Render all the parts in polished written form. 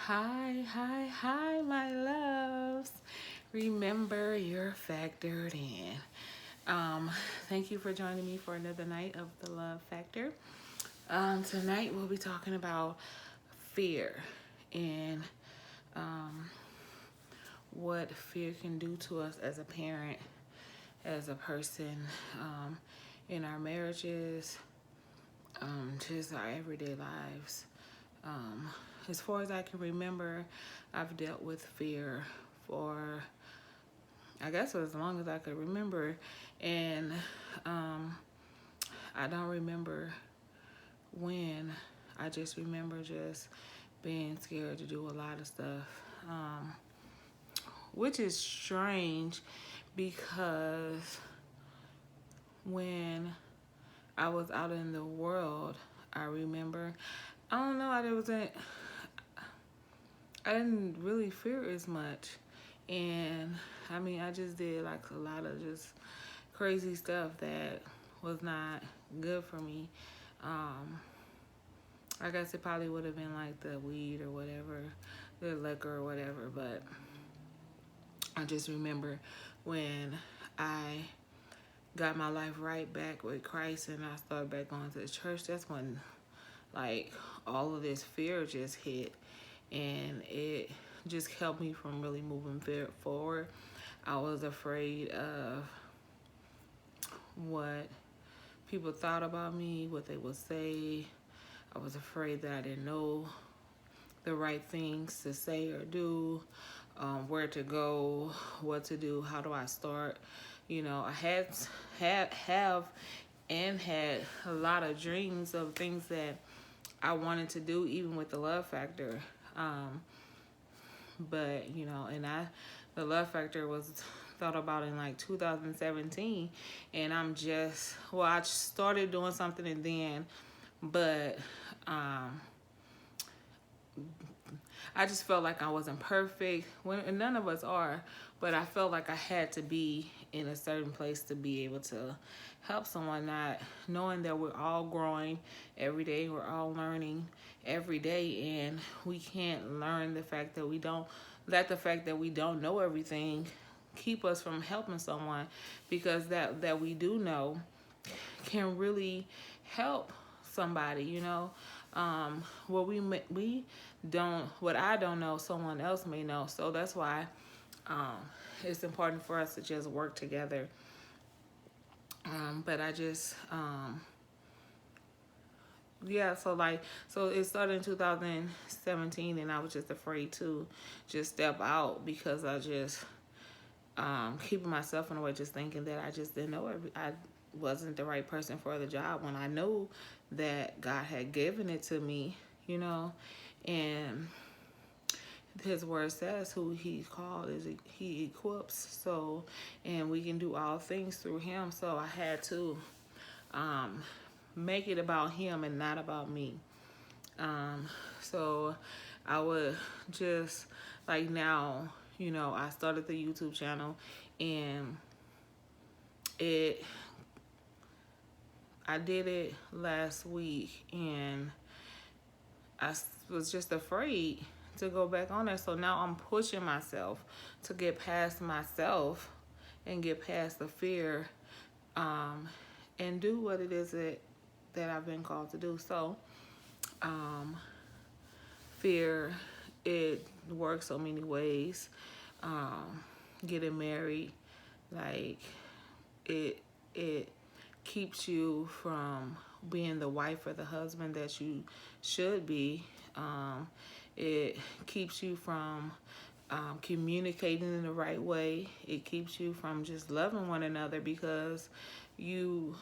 Hi, my loves. Remember, you're factored in. Thank you for joining me for another night of the Love Factor. Tonight we'll be talking about fear and um, what fear can do to us as a parent, as a person, in our marriages, just our everyday lives. Um, as far as I can remember, I've dealt with fear for, I guess, as long as I could remember. And um, I don't remember when. I just remember just being scared to do a lot of stuff, which is strange because when I was out in the world, I remember, I don't know, I didn't really fear as much. And I mean, I just did like a lot of just crazy stuff that was not good for me. Um, I guess it probably would have been like the weed or whatever, the liquor or whatever. But I just remember when I got my life right back with Christ and I started back going to the church, that's when like all of this fear just hit, and it just helped me from really moving forward. I was afraid of what people thought about me, what they would say. I was afraid that I didn't know the right things to say or do, where to go, what to do, how do I start. You know, I have and had a lot of dreams of things that I wanted to do, even with the Love Factor. Um, but you know, the Love Factor was thought about in like 2017, and I started doing something and then, but um, I just felt like I wasn't perfect. And none of us are, but I felt like I had to be in a certain place to be able to help someone, not knowing that we're all growing every day, we're all learning every day, and we can't learn the fact that we don't let the fact that we don't know everything keep us from helping someone, because that we do know can really help somebody, you know. We don't, what I don't know, someone else may know. So that's why um, it's important for us to just work together. But I just, yeah, so it started in 2017, and I was just afraid to just step out because I just keeping myself in a way, just thinking that I just didn't know I wasn't the right person for the job, when I know that God had given it to me, you know. And his word says who he called is he equips. So, and we can do all things through him. So I had to um, make it about him and not about me. So I would just, like, now, you know, I started the YouTube channel, and it I did it last week, and I was just afraid to go back on there. So now I'm pushing myself to get past myself and get past the fear, and do what it is that I've been called to do. So um, fear, it works so many ways. Getting married, like, it it keeps you from being the wife or the husband that you should be. It keeps you from communicating in the right way. It keeps you from just loving one another because you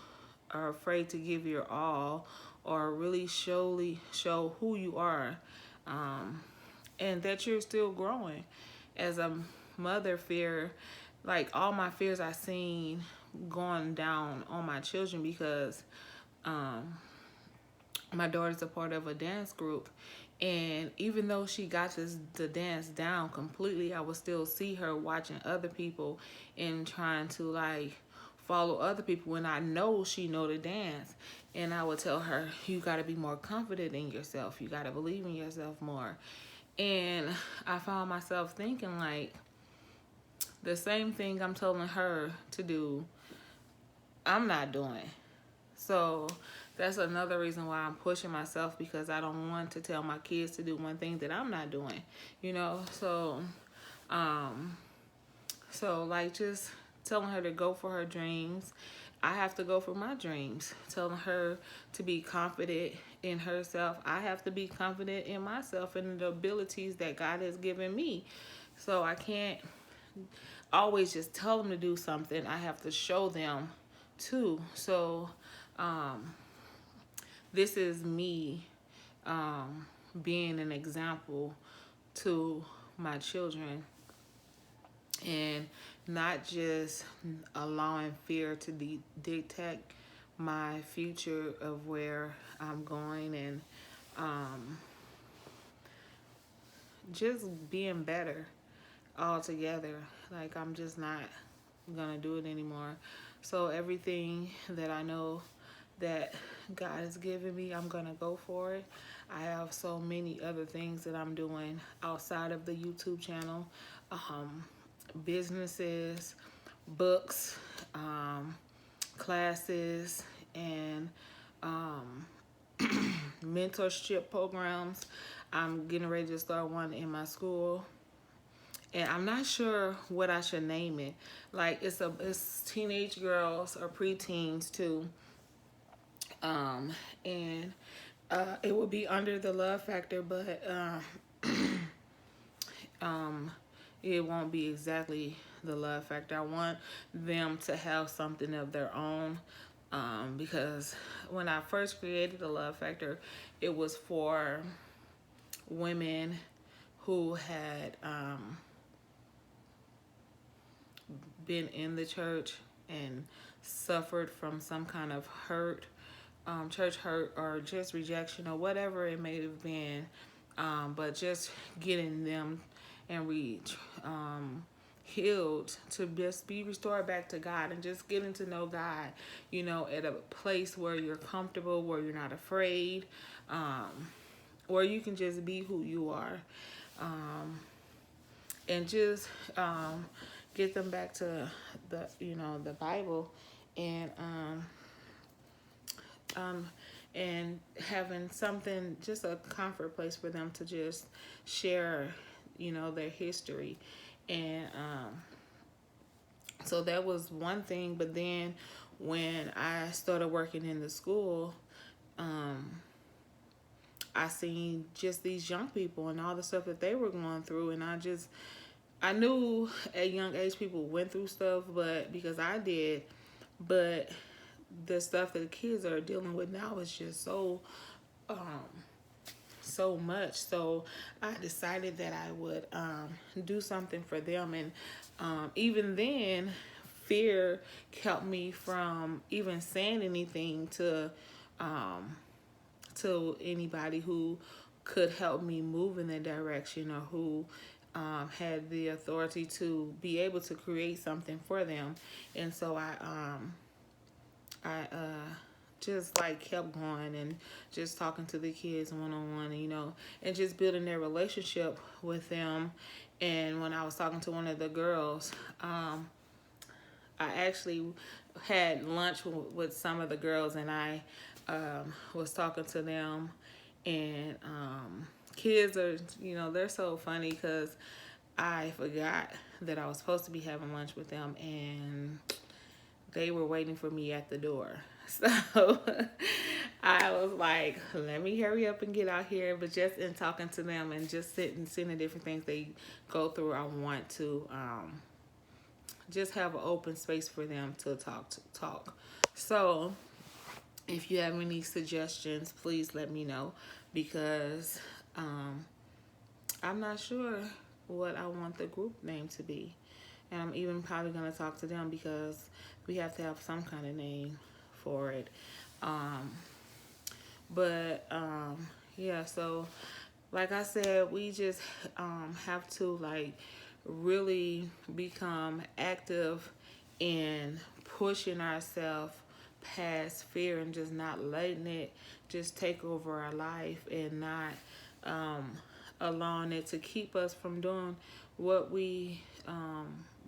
are afraid to give your all, or really show who you are, and that you're still growing. As a mother, fear, like, all my fears I seen going down on my children, because um, my daughter's a part of a dance group, and even though she got the dance down completely, I would still see her watching other people and trying to, like, follow other people when I know she know the dance. And I would tell her, you got to be more confident in yourself, you got to believe in yourself more. And I found myself thinking like the same thing I'm telling her to do, I'm not doing. So that's another reason why I'm pushing myself, because I don't want to tell my kids to do one thing that I'm not doing, you know? Um, so like just telling her to go for her dreams. I have to go for my dreams. Telling her to be confident in herself. I have to be confident in myself and the abilities that God has given me. So I can't always just tell them to do something. I have to show them too. So um, this is me being an example to my children, and not just allowing fear to dictate my future of where I'm going, and um, just being better altogether. Like I'm just not gonna do it anymore. So everything that I know that God has given me, I'm gonna go for it. I have so many other things that I'm doing outside of the YouTube channel, businesses, books, classes, and um, mentorship programs. I'm getting ready to start one in my school, and I'm not sure what I should name it. Like it's teenage girls or preteens too, and it will be under the Love Factor, but um, it won't be exactly the Love Factor. I want them to have something of their own, because when I first created the Love Factor, it was for women who had been in the church and suffered from some kind of hurt, church hurt, or just rejection, or whatever it may have been, but just getting them and healed, to just be restored back to God, and just getting to know God, you know, at a place where you're comfortable, where you're not afraid, where you can just be who you are, and just get them back to the Bible, and um, and having something, just a comfort place for them to just share, their history. And so that was one thing. But then when I started working in the school, I seen just these young people and all the stuff that they were going through, and I knew at young age people went through stuff, but because I did, but the stuff that the kids are dealing with now is just so much. So I decided that I would do something for them, and even then, fear kept me from even saying anything to anybody who could help me move in that direction, or who had the authority to be able to create something for them. And so I just like kept going, and just talking to the kids one on one, and just building their relationship with them. And when I was talking to one of the girls, I actually had lunch with some of the girls, and I was talking to them. And kids are, they're so funny, because I forgot that I was supposed to be having lunch with them, and they were waiting for me at the door. So I was like, let me hurry up and get out here. But just in talking to them and just seeing the different things they go through, I want to just have an open space for them to talk. So if you have any suggestions, please let me know, because I'm not sure what I want the group name to be. And I'm even probably going to talk to them, because we have to have some kind of name for it. Yeah, so like I said, we just have to like really become active in pushing ourselves past fear, and just not letting it just take over our life, and not allowing it to keep us from doing what we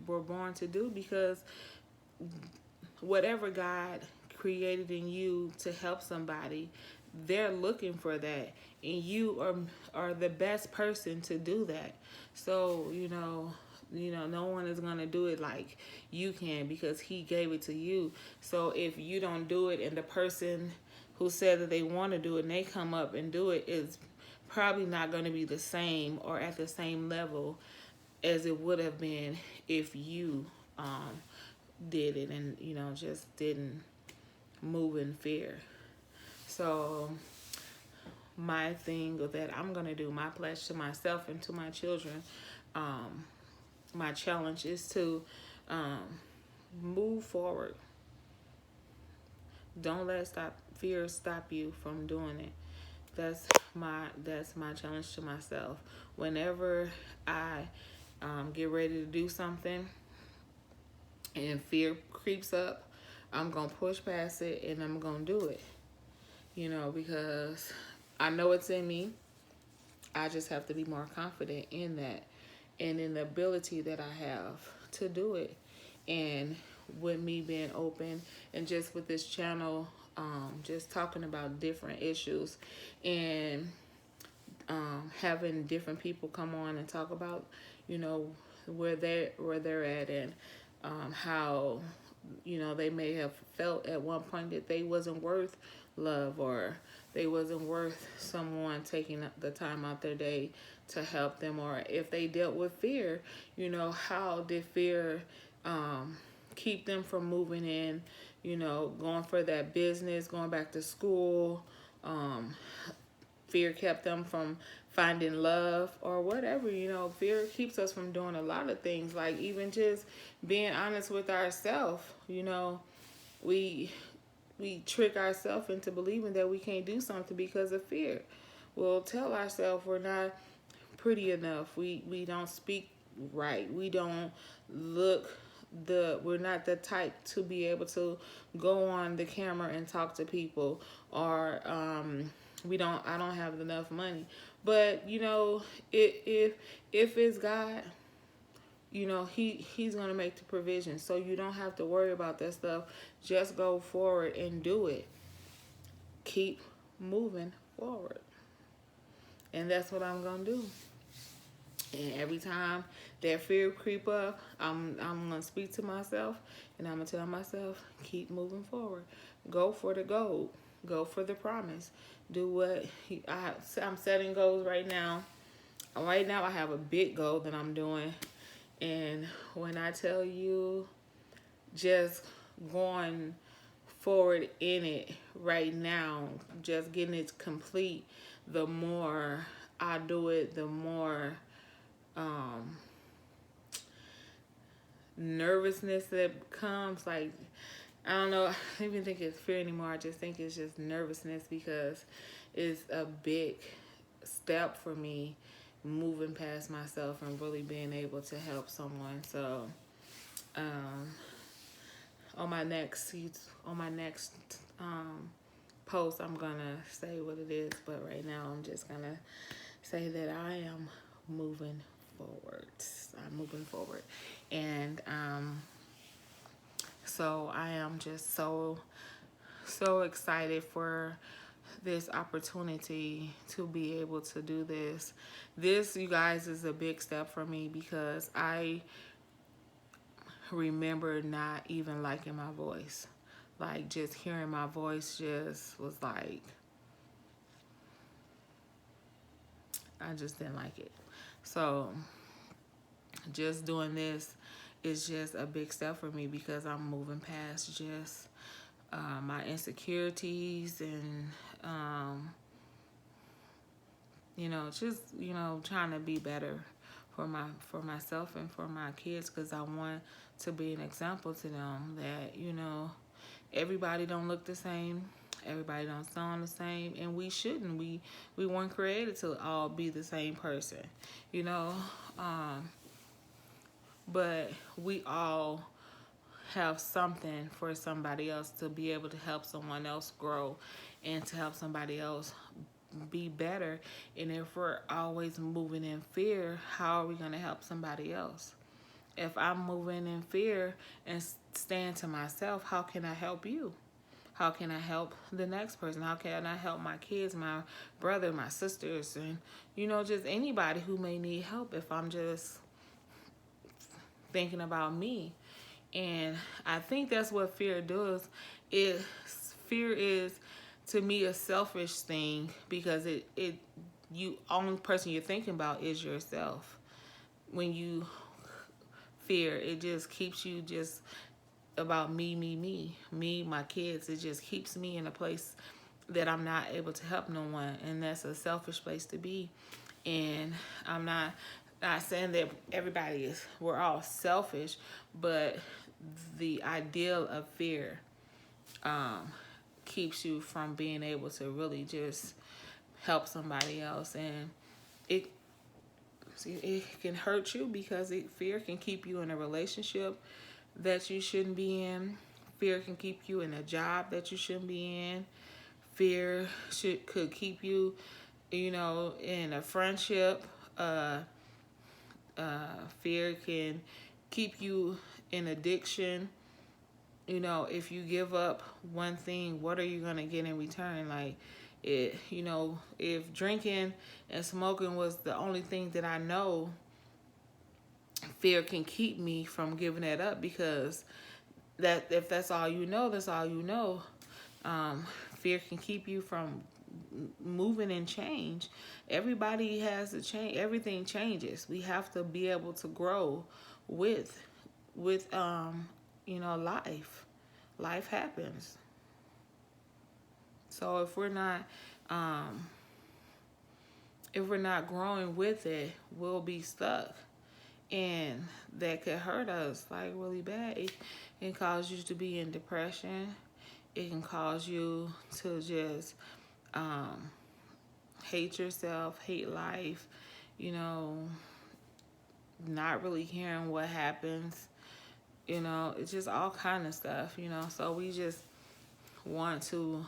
were born to do, because whatever God created in you to help somebody, they're looking for that, and you are the best person to do that. So no one is gonna do it like you can, because He gave it to you. So if you don't do it, and the person who said that they want to do it and they come up and do it, is probably not going to be the same or at the same level as it would have been if you did it, and just didn't move in fear. So my thing that I'm gonna do, my pledge to myself and to my children, my challenge is to move forward. Don't let fear stop you from doing it. That's my challenge to myself. Whenever I get ready to do something and fear creeps up, I'm gonna push past it and I'm gonna do it. Because I know it's in me. I just have to be more confident in that, and in the ability that I have to do it. And with me being open, and just with this channel, just talking about different issues, and having different people come on and talk about, where they're at, and how, they may have felt at one point that they wasn't worth love, or they wasn't worth someone taking the time out their day to help them, or if they dealt with fear, how did fear keep them from moving in, going for that business, going back to school. Fear kept them from finding love or whatever. Fear keeps us from doing a lot of things, like even just being honest with ourselves. We trick ourselves into believing that we can't do something because of fear. We'll tell ourselves we're not pretty enough. We don't speak right. We don't look we're not the type to be able to go on the camera and talk to people, or I don't have enough money. But if it's God, he's gonna make the provision, so you don't have to worry about that stuff. Just go forward and do it. Keep moving forward, and that's what I'm gonna do. And every time that fear creep up, I'm gonna speak to myself, and I'm gonna tell myself, keep moving forward. Go for the goal. Go for the promise. Do what I'm setting goals right now. Right now, I have a big goal that I'm doing, and when I tell you, just going forward in it right now, just getting it complete, the more I do it, the more nervousness that comes. Like, I don't know, I don't even think it's fear anymore. I just think it's just nervousness, because it's a big step for me, moving past myself and really being able to help someone. So on my next post, I'm gonna say what it is, but right now I'm just gonna say that I am moving forward. I'm moving forward. And so I am just so excited for this opportunity to be able to do this. This, you guys, is a big step for me, because I remember not even liking my voice. Like, just hearing my voice just was like, I just didn't like it. So just doing this is just a big step for me, because I'm moving past just my insecurities, and just trying to be better for myself and for my kids, because I want to be an example to them that everybody don't look the same, everybody don't sound the same, and we shouldn't. We weren't created to all be the same person, but we all have something for somebody else, to be able to help someone else grow, and to help somebody else be better. And if we're always moving in fear, how are we going to help somebody else? If I'm moving in fear and staying to myself, how can I help you? How can I help the next person? How can I help my kids, my brother, my sisters, and, just anybody who may need help if I'm just thinking about me? And I think that's what fear does. Fear is, to me, a selfish thing, because you only person you're thinking about is yourself. When you fear, it just keeps you just about me, my kids. It just keeps me in a place that I'm not able to help no one, and that's a selfish place to be. And I'm not saying that we're all selfish, but the ideal of fear keeps you from being able to really just help somebody else. And it can hurt you, because fear can keep you in a relationship that you shouldn't be in. Fear can keep you in a job that you shouldn't be in. Fear could keep you, in a friendship. Fear can keep you in addiction. If you give up one thing, what are you going to get in return? Like, if drinking and smoking was the only thing that I know, fear can keep me from giving that up, because if that's all you know, that's all you know. Fear can keep you from moving and change. Everybody has to change. Everything changes. We have to be able to grow with life. Life happens. So if we're not growing with it, we'll be stuck. And that could hurt us like really bad. It can cause you to be in depression. It can cause you to just hate yourself, hate life, not really caring what happens. It's just all kind of stuff, So we just want to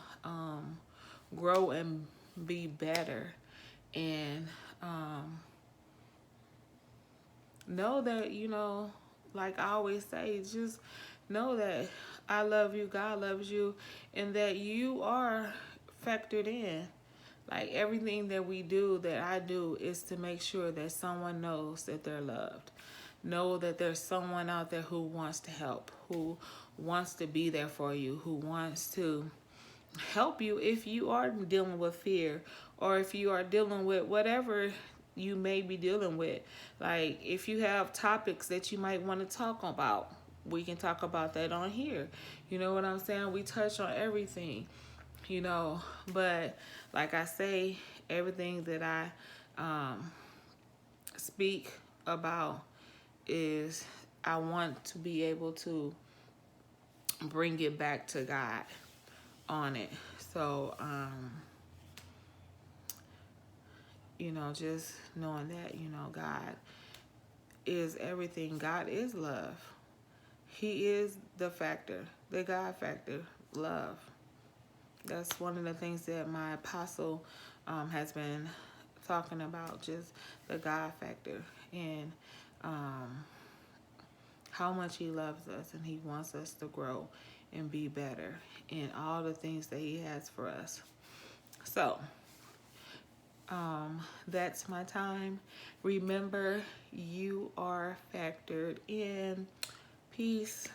grow and be better. And know that, like I always say, just know that I love you, God loves you, and that you are factored in. Like, everything that we do, that I do, is to make sure that someone knows that they're loved. Know that there's someone out there who wants to help, who wants to be there for you, who wants to help you if you are dealing with fear, or if you are dealing with whatever you may be dealing with. Like, if you have topics that you might want to talk about, we can talk about that on here. You know what I'm saying? We touch on everything, but like I say, everything that I speak about is, I want to be able to bring it back to God on it. So, just knowing that, God is everything. God is love. He is the factor, the God factor, love. That's one of the things that my apostle has been talking about, just the God factor, and how much he loves us, and he wants us to grow and be better in all the things that he has for us. So, that's my time. Remember, you are factored in. Peace.